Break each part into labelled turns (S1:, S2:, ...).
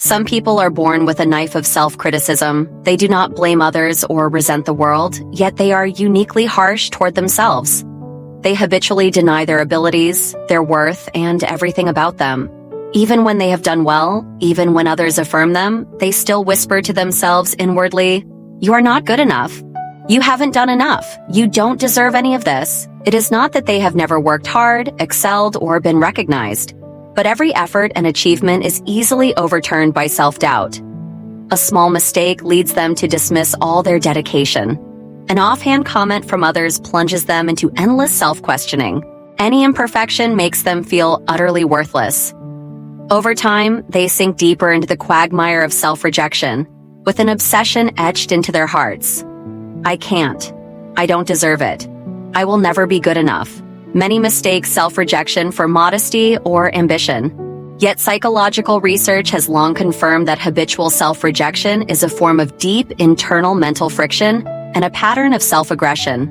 S1: Some people are born with a knife of self-criticism. They do not blame others or resent the world, yet they are uniquely harsh toward themselves. They habitually deny their abilities, their worth, and everything about them. Even when they have done well, even when others affirm them, they still whisper to themselves inwardly, "You are not good enough. You haven't done enough. You don't deserve any of this." It is not that they have never worked hard, excelled, or been recognized. But every effort and achievement is easily overturned by self-doubt. A small mistake leads them to dismiss all their dedication. An offhand comment from others plunges them into endless self-questioning. Any imperfection makes them feel utterly worthless. Over time, they sink deeper into the quagmire of self-rejection, with an obsession etched into their hearts. I can't. I don't deserve it. I will never be good enough. Many mistake self-rejection for modesty or ambition. Yet psychological research has long confirmed that habitual self-rejection is a form of deep internal mental friction and a pattern of self-aggression.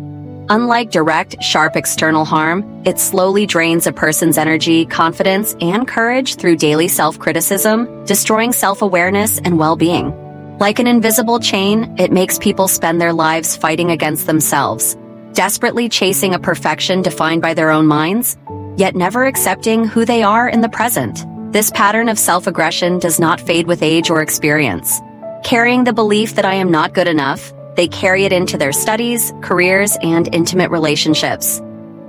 S1: Unlike direct, sharp external harm, it slowly drains a person's energy, confidence, and courage through daily self-criticism, destroying self-awareness and well-being. Like an invisible chain, it makes people spend their lives fighting against themselves, desperately chasing a perfection defined by their own minds, yet never accepting who they are in the present. This pattern of self-aggression does not fade with age or experience. Carrying the belief that I am not good enough, they carry it into their studies, careers, and intimate relationships.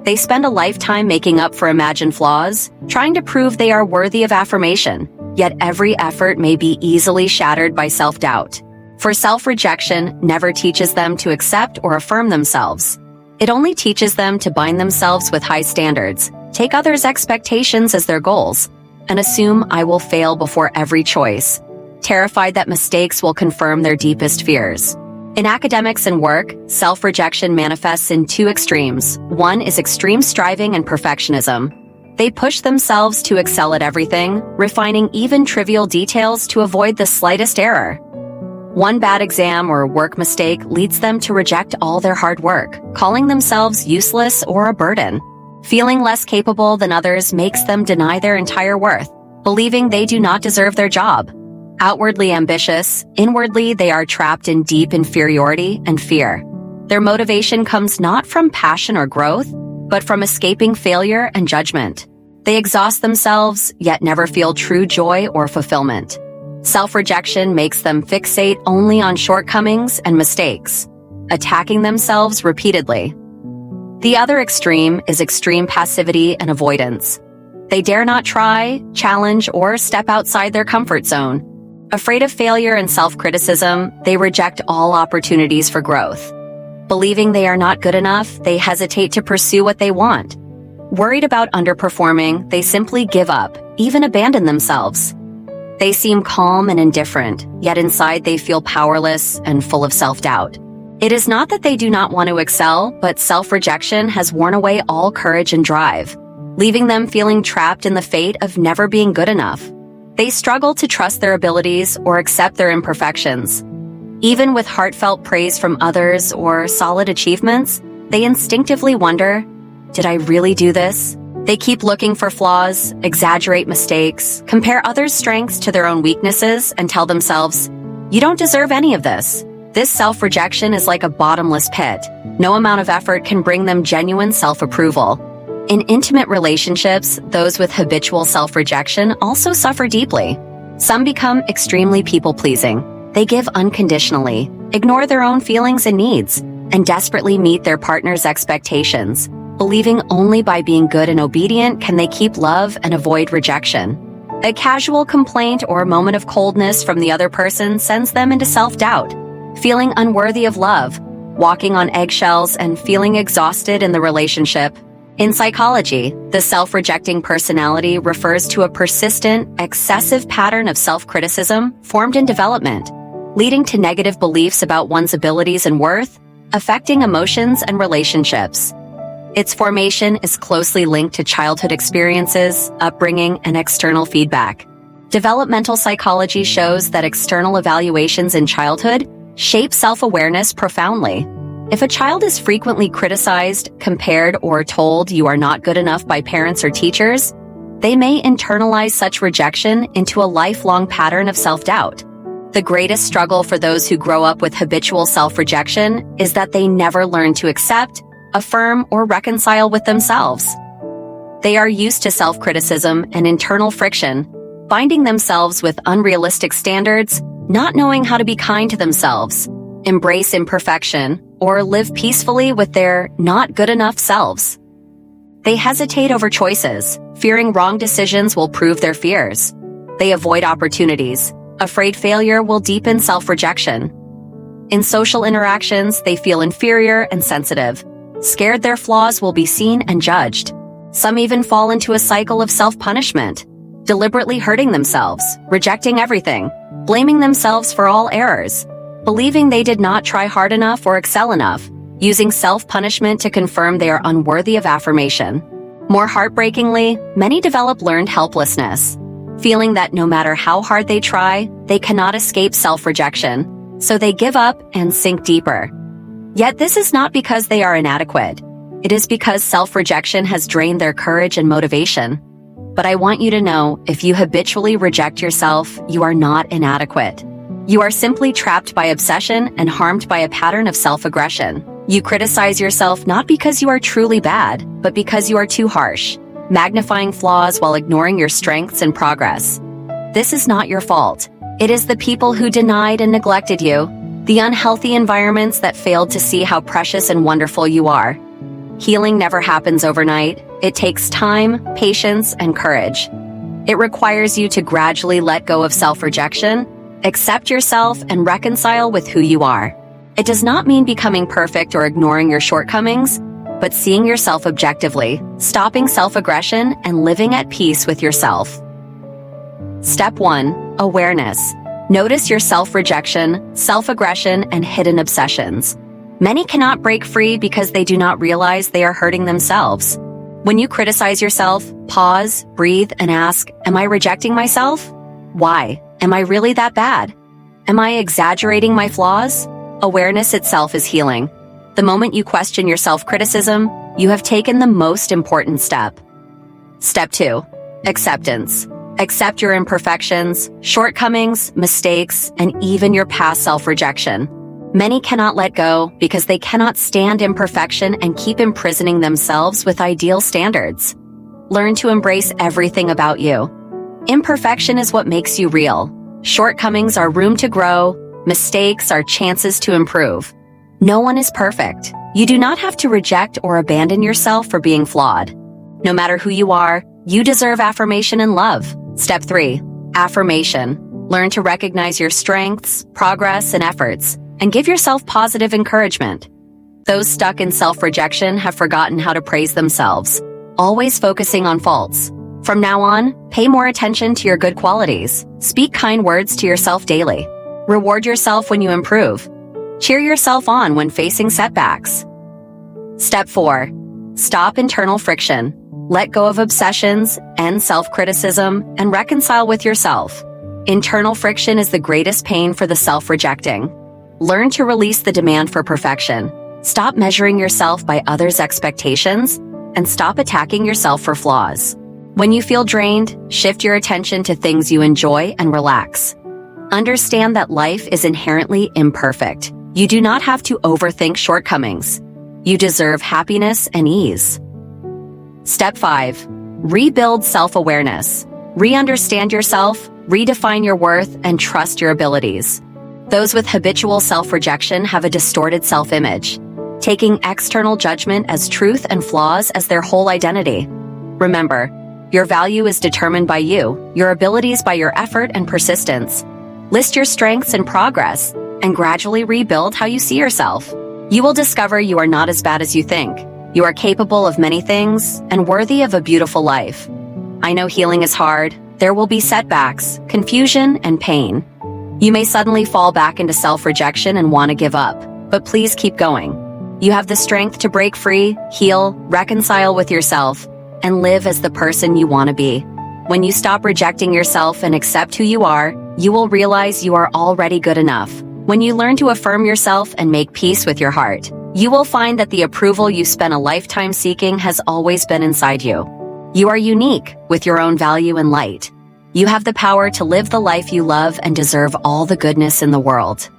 S1: They spend a lifetime making up for imagined flaws, trying to prove they are worthy of affirmation, yet every effort may be easily shattered by self-doubt. For self-rejection never teaches them to accept or affirm themselves. It only teaches them to bind themselves with high standards, take others' expectations as their goals, and assume I will fail before every choice, terrified that mistakes will confirm their deepest fears. In academics and work, self-rejection manifests in two extremes. One is extreme striving and perfectionism. They push themselves to excel at everything, refining even trivial details to avoid the slightest error. One bad exam or work mistake leads them to reject all their hard work, calling themselves useless or a burden. Feeling less capable than others makes them deny their entire worth, believing they do not deserve their job. Outwardly ambitious, inwardly they are trapped in deep inferiority and fear. Their motivation comes not from passion or growth, but from escaping failure and judgment. They exhaust themselves, yet never feel true joy or fulfillment. Self-rejection makes them fixate only on shortcomings and mistakes, attacking themselves repeatedly. The other extreme is extreme passivity and avoidance. They dare not try, challenge, or step outside their comfort zone. Afraid of failure and self-criticism, they reject all opportunities for growth. Believing they are not good enough, they hesitate to pursue what they want. Worried about underperforming, they simply give up, even abandon themselves. They seem calm and indifferent, yet inside they feel powerless and full of self-doubt. It is not that they do not want to excel, but self-rejection has worn away all courage and drive, leaving them feeling trapped in the fate of never being good enough. They struggle to trust their abilities or accept their imperfections. Even with heartfelt praise from others or solid achievements, they instinctively wonder, did I really do this? They keep looking for flaws, exaggerate mistakes, compare others' strengths to their own weaknesses, and tell themselves, you don't deserve any of this. This self-rejection is like a bottomless pit. No amount of effort can bring them genuine self-approval. In intimate relationships, those with habitual self-rejection also suffer deeply. Some become extremely people-pleasing. They give unconditionally, ignore their own feelings and needs, and desperately meet their partner's expectations, believing only by being good and obedient can they keep love and avoid rejection. A casual complaint or a moment of coldness from the other person sends them into self-doubt, feeling unworthy of love, walking on eggshells, and feeling exhausted in the relationship. In psychology, the self-rejecting personality refers to a persistent, excessive pattern of self-criticism formed in development, leading to negative beliefs about one's abilities and worth, affecting emotions and relationships. Its formation is closely linked to childhood experiences, upbringing, and external feedback. Developmental psychology shows that external evaluations in childhood shape self-awareness profoundly. If a child is frequently criticized, compared, or told you are not good enough by parents or teachers, They may internalize such rejection into a lifelong pattern of self-doubt. The greatest struggle for those who grow up with habitual self-rejection is that they never learn to accept, affirm, or reconcile with themselves. They are used to self-criticism and internal friction, binding themselves with unrealistic standards, not knowing how to be kind to themselves, embrace imperfection, or live peacefully with their not good enough selves. They hesitate over choices, fearing wrong decisions will prove their fears. They avoid opportunities, afraid failure will deepen self-rejection. In social interactions, they feel inferior and sensitive, scared their flaws will be seen and judged. Some even fall into a cycle of self-punishment, deliberately hurting themselves, rejecting everything, blaming themselves for all errors, believing they did not try hard enough or excel enough, using self-punishment to confirm they are unworthy of affirmation. More heartbreakingly, many develop learned helplessness, feeling that no matter how hard they try, they cannot escape self-rejection, so they give up and sink deeper. Yet this is not because they are inadequate. It is because self-rejection has drained their courage and motivation. But I want you to know, if you habitually reject yourself, you are not inadequate. You are simply trapped by obsession and harmed by a pattern of self-aggression. You criticize yourself not because you are truly bad, but because you are too harsh, magnifying flaws while ignoring your strengths and progress. This is not your fault. It is the people who denied and neglected you, the unhealthy environments that failed to see how precious and wonderful you are. Healing never happens overnight. It takes time, patience, and courage. It requires you to gradually let go of self-rejection, accept yourself, and reconcile with who you are. It does not mean becoming perfect or ignoring your shortcomings, but seeing yourself objectively, stopping self-aggression, and living at peace with yourself. Step 1. Awareness. Notice your self-rejection, self-aggression, and hidden obsessions. Many cannot break free because they do not realize they are hurting themselves. When you criticize yourself, pause, breathe, and ask, am I rejecting myself? Why? Am I really that bad? Am I exaggerating my flaws? Awareness itself is healing. The moment you question your self-criticism, you have taken the most important step. Step 2. Acceptance. Accept your imperfections, shortcomings, mistakes, and even your past self-rejection. Many cannot let go because they cannot stand imperfection and keep imprisoning themselves with ideal standards. Learn to embrace everything about you. Imperfection is what makes you real. Shortcomings are room to grow. Mistakes are chances to improve. No one is perfect. You do not have to reject or abandon yourself for being flawed. No matter who you are, you deserve affirmation and love. Step 3. Affirmation. Learn to recognize your strengths, progress, and efforts, and give yourself positive encouragement. Those stuck in self-rejection have forgotten how to praise themselves, always focusing on faults. From now on, pay more attention to your good qualities. Speak kind words to yourself daily. Reward yourself when you improve. Cheer yourself on when facing setbacks. Step 4. Stop internal friction. Let go of obsessions, end self-criticism, and reconcile with yourself. Internal friction is the greatest pain for the self-rejecting. Learn to release the demand for perfection. Stop measuring yourself by others' expectations, and stop attacking yourself for flaws. When you feel drained, shift your attention to things you enjoy and relax. Understand that life is inherently imperfect. You do not have to overthink shortcomings. You deserve happiness and ease. Step 5. Rebuild self-awareness. Re-understand yourself, redefine your worth, and trust your abilities. Those with habitual self-rejection have a distorted self-image, taking external judgment as truth and flaws as their whole identity. Remember, your value is determined by you, your abilities by your effort and persistence. List your strengths and progress, and gradually rebuild how you see yourself. You will discover you are not as bad as you think. You are capable of many things and worthy of a beautiful life. I know healing is hard. There will be setbacks, confusion, and pain. You may suddenly fall back into self-rejection and want to give up, but please keep going. You have the strength to break free, heal, reconcile with yourself, and live as the person you want to be. When you stop rejecting yourself and accept who you are, you will realize you are already good enough. When you learn to affirm yourself and make peace with your heart, you will find that the approval you spent a lifetime seeking has always been inside you. You are unique, with your own value and light. You have the power to live the life you love and deserve all the goodness in the world.